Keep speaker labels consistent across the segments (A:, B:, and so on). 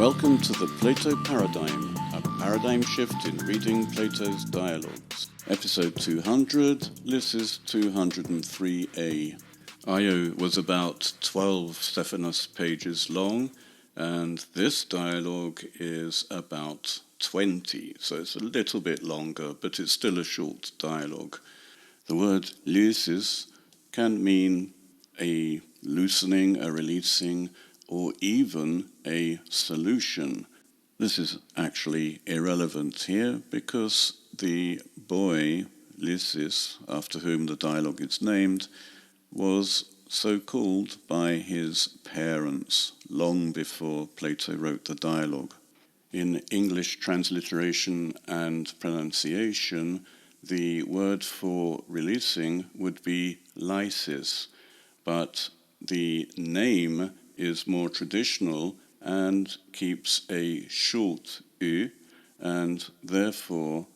A: Welcome to the Plato Paradigm, a paradigm shift in reading Plato's dialogues. Episode 200, Lysis 203a. Io was about 12 Stephanus pages long, and this dialogue is about 20, so it's a little bit longer, but it's still a short dialogue. The word lysis can mean a loosening, a releasing, or even a solution. This is actually irrelevant here because the boy, Lysis, after whom the dialogue is named, was so called by his parents long before Plato wrote the dialogue. In English transliteration and pronunciation, the word for releasing would be lysis, but the name is more traditional and keeps a short U, and therefore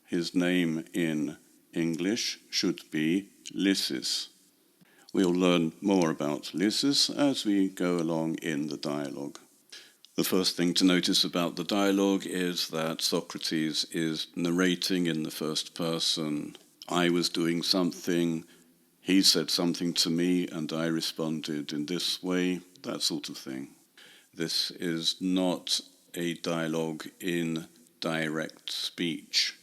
A: his name in English should be Lysis. We'll learn more about Lysis as we go along in the dialogue. The first thing to notice about the dialogue is that Socrates is narrating in the first person. I was doing something, he said something to me, and I responded in this way, that sort of thing. This is not a dialogue in direct speech.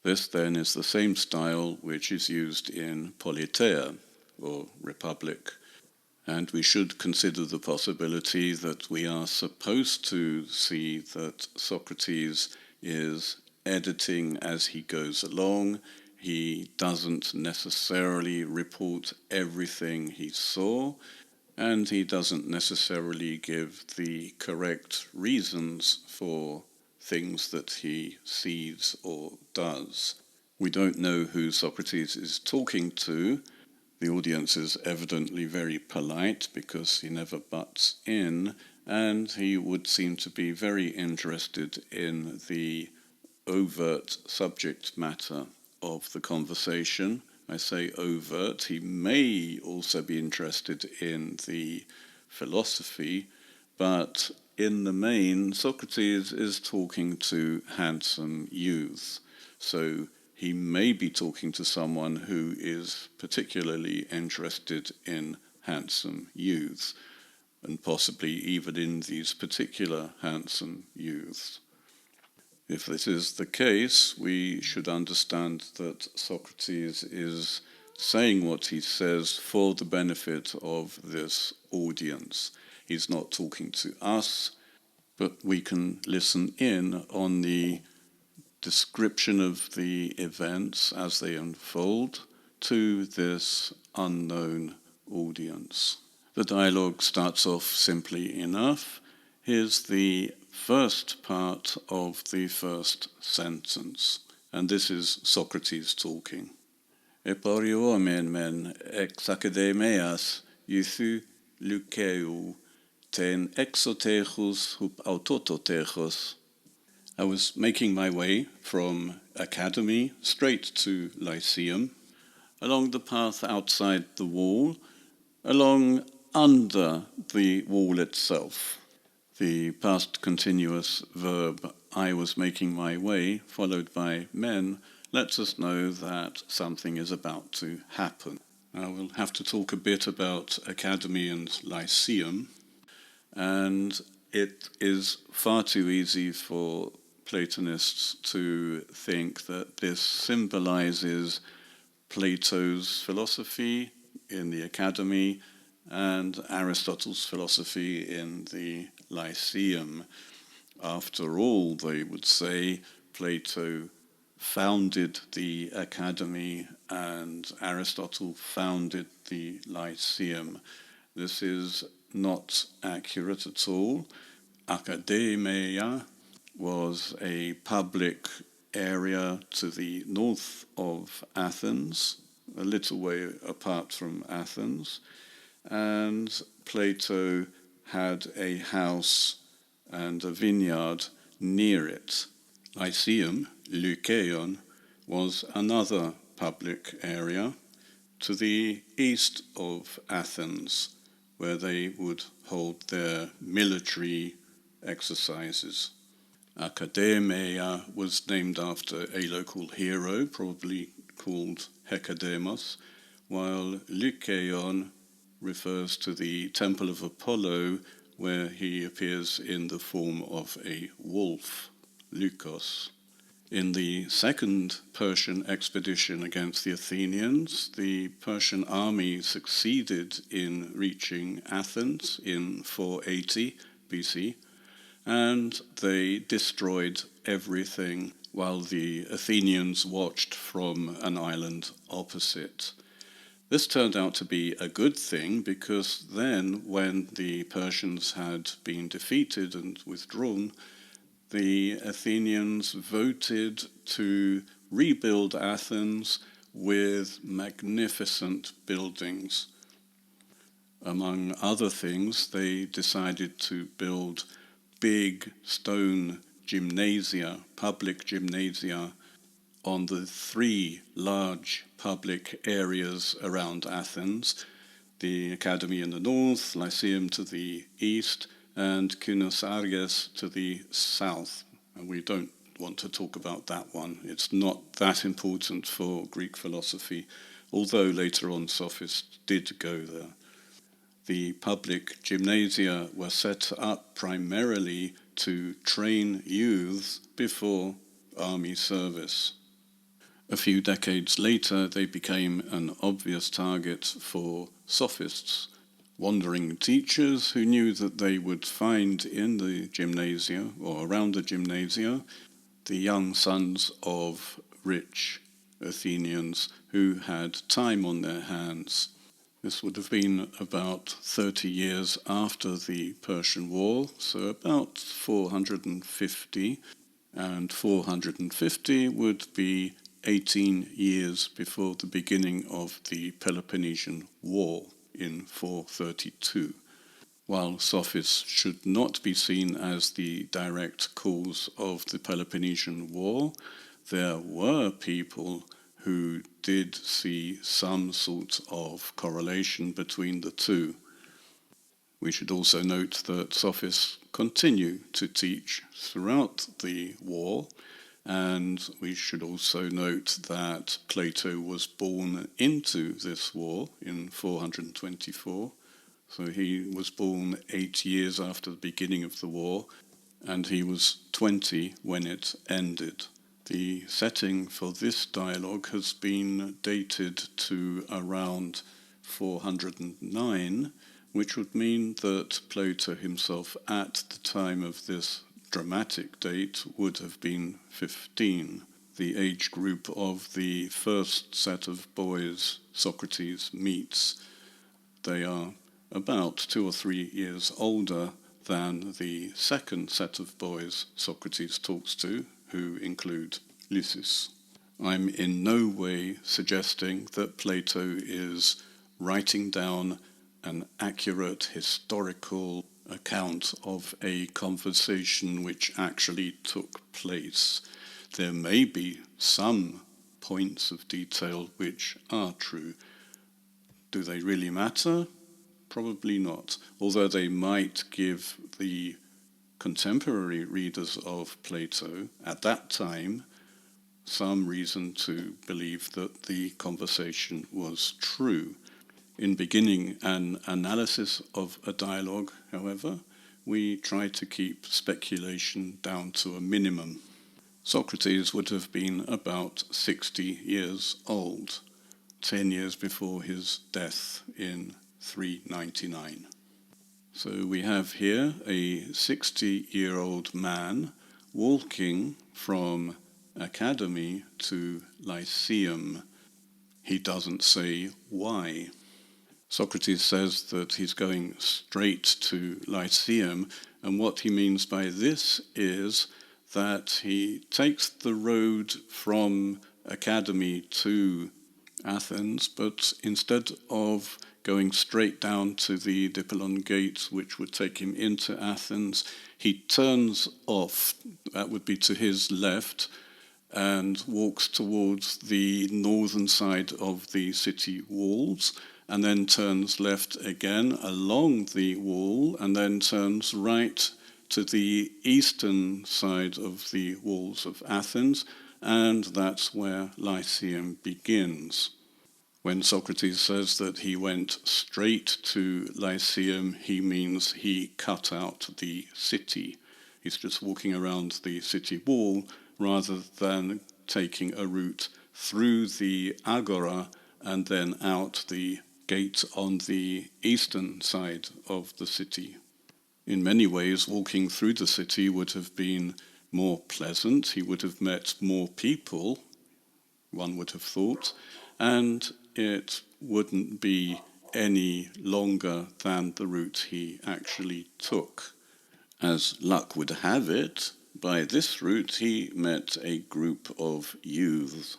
A: This then is the same style which is used in politeia, or republic. And we should consider the possibility that we are supposed to see that Socrates is editing as he goes along. He doesn't necessarily report everything he saw, and he doesn't necessarily give the correct reasons for things that he sees or does. We don't know who Socrates is talking to. The audience is evidently very polite because he never butts in, and he would seem to be very interested in the overt subject matter of the conversation. I say overt, he may also be interested in the philosophy, but in the main, Socrates is talking to handsome youths. So he may be talking to someone who is particularly interested in handsome youths, and possibly even in these particular handsome youths. If this is the case, we should understand that Socrates is saying what he says for the benefit of this audience. He's not talking to us, but we can listen in on the description of the events as they unfold to this unknown audience. The dialogue starts off simply enough. Here's the first part of the first sentence, and this is Socrates talking. Eporiomen men ex academias euthu lukeu ten exotechus hup autototechos. I was making my way from Academy straight to Lyceum, along the path outside the wall, along under the wall itself. The past continuous verb, I was making my way, followed by men, lets us know that something is about to happen. Now we'll have to talk a bit about Academy and Lyceum, and it is far too easy for Platonists to think that this symbolizes Plato's philosophy in the Academy and Aristotle's philosophy in the Lyceum. After all, they would say Plato founded the Academy and Aristotle founded the Lyceum. This is not accurate at all. Academia was a public area to the north of Athens, a little way apart from Athens, and Plato had a house and a vineyard near it. Lyceum, Lykeion, was another public area to the east of Athens, where they would hold their military exercises. Academia was named after a local hero, probably called Hecademos, while Lykeion refers to the Temple of Apollo, where he appears in the form of a wolf, Lykos. In the second Persian expedition against the Athenians, the Persian army succeeded in reaching Athens in 480 BC, and they destroyed everything while the Athenians watched from an island opposite. This turned out to be a good thing, because then, when the Persians had been defeated and withdrawn, the Athenians voted to rebuild Athens with magnificent buildings. Among other things, they decided to build big stone gymnasia, public gymnasia, on the three large public areas around Athens: the Academy in the north, Lyceum to the east, and Kynosarges to the south. And we don't want to talk about that one. It's not that important for Greek philosophy, although later on sophists did go there. The public gymnasia were set up primarily to train youths before army service. A few decades later, they became an obvious target for sophists, wandering teachers who knew that they would find in the gymnasia or around the gymnasia the young sons of rich Athenians who had time on their hands. This would have been about 30 years after the Persian War, so about 450, and 450 would be 18 years before the beginning of the Peloponnesian War in 432. While sophists should not be seen as the direct cause of the Peloponnesian War, there were people who did see some sort of correlation between the two. We should also note that sophists continue to teach throughout the war, and we should also note that Plato was born into this war in 424, so he was born 8 years after the beginning of the war, and he was 20 when it ended. The setting for this dialogue has been dated to around 409, which would mean that Plato himself at the time of this dramatic date would have been 15, the age group of the first set of boys Socrates meets. They are about 2 or 3 years older than the second set of boys Socrates talks to, who include Lysis. I'm in no way suggesting that Plato is writing down an accurate historical account of a conversation which actually took place. There may be some points of detail which are true. Do they really matter? Probably not, although they might give the contemporary readers of Plato at that time some reason to believe that the conversation was true. In beginning an analysis of a dialogue, however, we try to keep speculation down to a minimum. Socrates would have been about 60 years old, 10 years before his death in 399. So we have here a 60-year-old man walking from Academy to Lyceum. He doesn't say why. Socrates says that he's going straight to Lyceum, and what he means by this is that he takes the road from Academy to Athens, but instead of going straight down to the Dippelon Gate, which would take him into Athens, he turns off, that would be to his left, and walks towards the northern side of the city walls, and then turns left again along the wall, and then turns right to the eastern side of the walls of Athens, and that's where Lyceum begins. When Socrates says that he went straight to Lyceum, he means he cut out the city. He's just walking around the city wall rather than taking a route through the agora and then out the gate on the eastern side of the city. In many ways, walking through the city would have been more pleasant. He would have met more people, one would have thought, and it wouldn't be any longer than the route he actually took. As luck would have it, by this route he met a group of youths.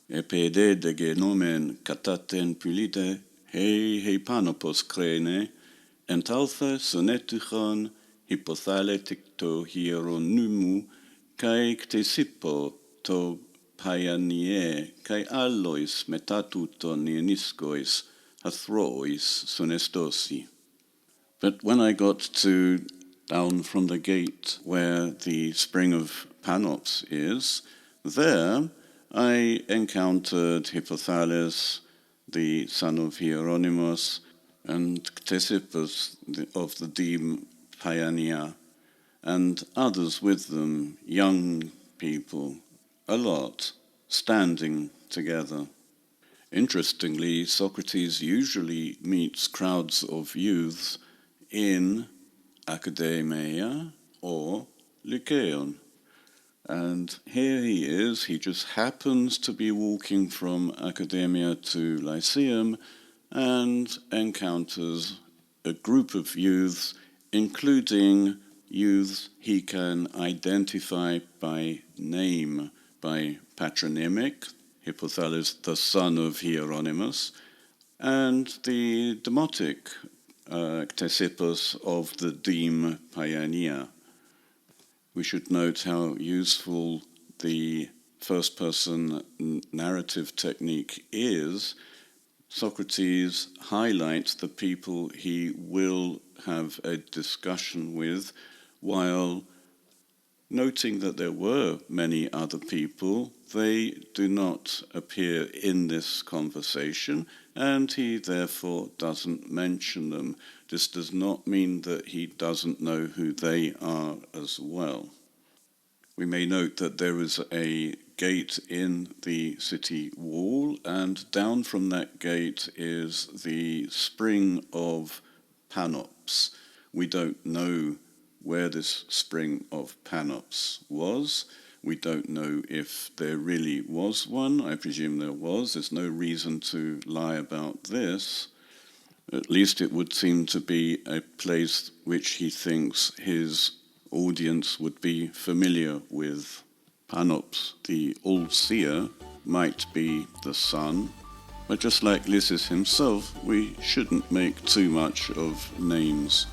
A: Epede de genomen kataten pulite, hei panopos krene, entaltha sonetuchon hypothaletikto hieronymu, kai ktesipo to paianie, kai allois metatuton ioniskois, hathrois sonestosi. But when I got down from the gate where the spring of Panops is, there I encountered Hippothales, the son of Hieronymus, and Ctesippus of the deme Paeania, and others with them, young people, a lot, standing together. Interestingly, Socrates usually meets crowds of youths in Academia or Lyceum. And here he is, he just happens to be walking from Academia to Lyceum and encounters a group of youths, including youths he can identify by name, by patronymic, Hippothales, the son of Hieronymus, and the demotic, Ctesippus of the deme Paeania. We should note how useful the first-person narrative technique is. Socrates highlights the people he will have a discussion with, while noting that there were many other people. They do not appear in this conversation, and he therefore doesn't mention them. This does not mean that he doesn't know who they are as well. We may note that there is a gate in the city wall, and down from that gate is the spring of Panops. We don't know where this spring of Panops was. We don't know if there really was one. I presume there was. There's no reason to lie about this. At least it would seem to be a place which he thinks his audience would be familiar with. Panops, the all-seer, might be the sun, but just like Lysis himself, we shouldn't make too much of names.